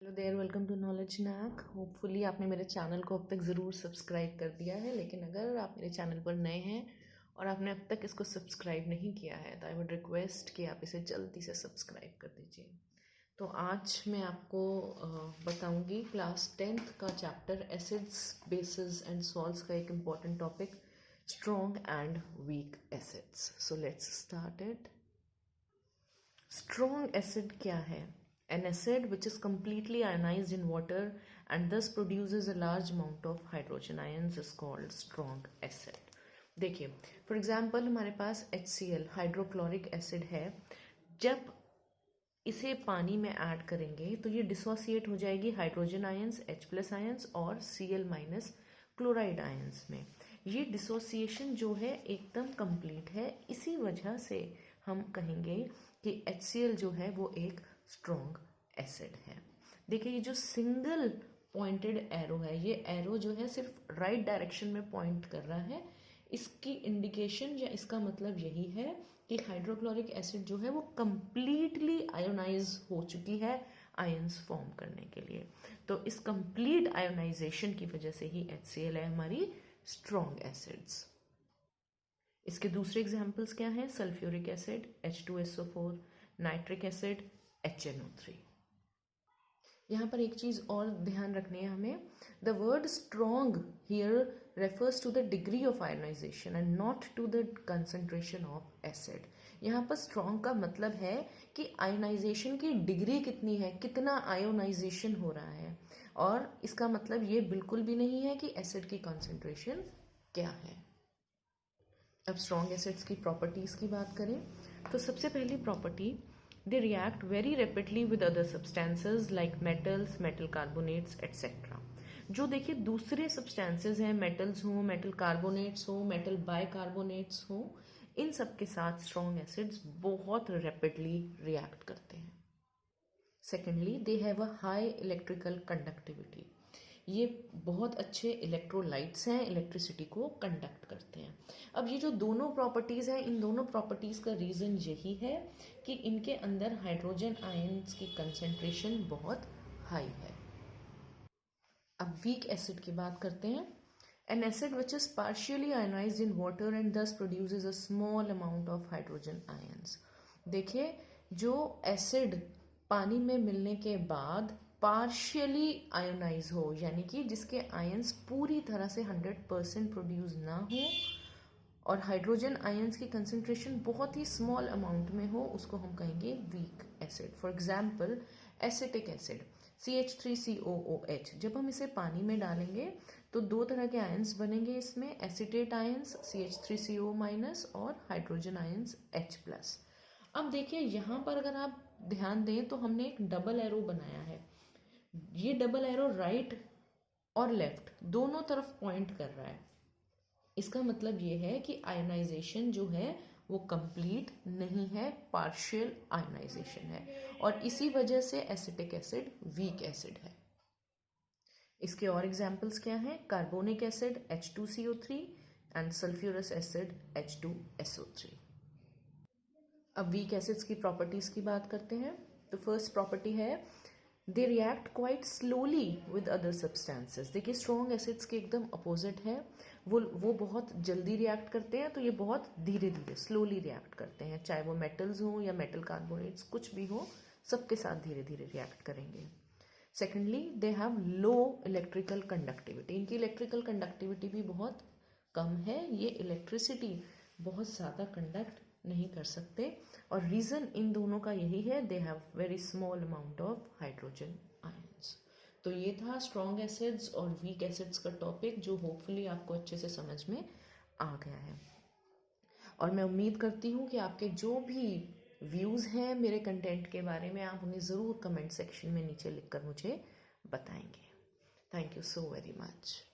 Hello there, welcome to knowledge knack. Hopefully आपने मेरे channel को अब तक ज़रूर सब्सक्राइब कर दिया है, लेकिन अगर आप मेरे चैनल पर नए हैं और आपने अब तक इसको सब्सक्राइब नहीं किया है तो आई वुड रिक्वेस्ट कि आप इसे जल्दी से सब्सक्राइब कर दीजिए। तो आज मैं आपको बताऊंगी क्लास 10th का chapter acids, basis and salts का एक important topic, strong and weak acids. So let's start it. Strong acid क्या है? An acid which is completely ionized in water and thus produces a large amount of hydrogen ions is called strong acid. देखिए, for example हमारे पास HCl hydrochloric acid है। जब इसे पानी में add करेंगे तो ये डिसोसिएट हो जाएगी हाइड्रोजन आयंस H+ आयंस और Cl- क्लोराइड आयंस में। ये डिसोसिएशन जो है एकदम कंप्लीट है, इसी वजह से हम कहेंगे कि HCl जो है वो एक स्ट्रॉन्ग एसिड है। देखिए, ये जो सिंगल पॉइंटेड एरो है, ये एरो जो है सिर्फ राइट डायरेक्शन में पॉइंट कर रहा है। इसकी इंडिकेशन या इसका मतलब यही है कि हाइड्रोक्लोरिक एसिड जो है वो कंप्लीटली आयोनाइज हो चुकी है आयंस फॉर्म करने के लिए। तो इस कंप्लीट आयोनाइजेशन की वजह से ही HCl है हमारी स्ट्रॉन्ग एसिड्स। इसके दूसरे एग्जाम्पल्स क्या हैं? Sulphuric acid H2SO4, nitric acid HNO3। यहाँ पर एक चीज़ और ध्यान रखनी है हमें। The word strong here refers to the degree of ionisation and not to the concentration of acid. यहाँ पर स्ट्रॉन्ग का मतलब है कि आयोनाइजेशन की डिग्री कितनी है, कितना आयोनाइजेशन हो रहा है, और इसका मतलब ये बिल्कुल भी नहीं है कि एसिड की कंसंट्रेशन क्या है। अब स्ट्रॉन्ग एसिड्स की प्रॉपर्टीज़ की बात करें तो सबसे पहली property, they react very rapidly with other substances like metals, metal carbonates etc. जो देखिए दूसरे substances हैं, metals हो, metal carbonates हो, metal bicarbonates हो, इन सब के साथ strong acids बहुत rapidly react करते हैं। Secondly, they have a high electrical conductivity. ये बहुत अच्छे इलेक्ट्रोलाइट्स हैं, इलेक्ट्रिसिटी को कंडक्ट करते हैं। अब ये जो दोनों प्रॉपर्टीज़ हैं, इन दोनों प्रॉपर्टीज़ का रीज़न यही है कि इनके अंदर हाइड्रोजन आयंस की कंसंट्रेशन बहुत हाई है। अब वीक एसिड की बात करते हैं। An acid which is partially ionised in water and thus produces a small amount of hydrogen ions. देखिए, जो एसिड पानी में मिलने के बाद पार्शियली आयोनाइज हो, यानी कि जिसके आयंस पूरी तरह से 100% प्रोड्यूस ना हो और हाइड्रोजन आयंस की कंसंट्रेशन बहुत ही स्मॉल अमाउंट में हो, उसको हम कहेंगे weak acid. For example acetic acid CH3COOH, जब हम इसे पानी में डालेंगे तो दो तरह के आयंस बनेंगे इसमें, एसिटेट आयंस CH3CO- और हाइड्रोजन आयंस H+। अब देखिए, यहाँ पर अगर आप ध्यान दें तो हमने एक डबल एरो बनाया है। ये डबल एरो राइट और लेफ्ट दोनों तरफ पॉइंट कर रहा है। इसका मतलब ये है कि आयोनाइजेशन जो है वो कंप्लीट नहीं है, पार्शियल आयोनाइजेशन है, और इसी वजह से एसिटिक एसिड वीक एसिड है। इसके और एग्जाम्पल्स क्या हैं? Carbonic acid H2CO3 and sulphurous acid H2SO3। अब वीक एसिड्स की प्रॉपर्टीज की बात करते हैं। तो फर्स्ट प्रॉपर्टी है they react quite slowly with other substances. देखिए, स्ट्रॉन्ग एसिड्स के एकदम अपोजिट है, वो बहुत जल्दी रिएक्ट करते हैं, तो ये बहुत धीरे धीरे स्लोली रिएक्ट करते हैं। चाहे वो मेटल्स हो या मेटल कार्बोनेट्स, कुछ भी हो, सबके साथ धीरे धीरे रिएक्ट करेंगे। Secondly, they have low electrical conductivity. इनकी इलेक्ट्रिकल कंडक्टिविटी भी बहुत कम है, ये इलेक्ट्रिसिटी बहुत ज़्यादा कंडक्ट नहीं कर सकते, और रीज़न इन दोनों का यही है, they have very small amount of hydrogen ions. तो ये था स्ट्रॉन्ग एसिड्स और वीक एसिड्स का टॉपिक, जो होपफुली आपको अच्छे से समझ में आ गया है। और मैं उम्मीद करती हूँ कि आपके जो भी व्यूज़ हैं मेरे कंटेंट के बारे में, आप उन्हें ज़रूर कमेंट सेक्शन में नीचे लिखकर मुझे बताएंगे। Thank you so very much.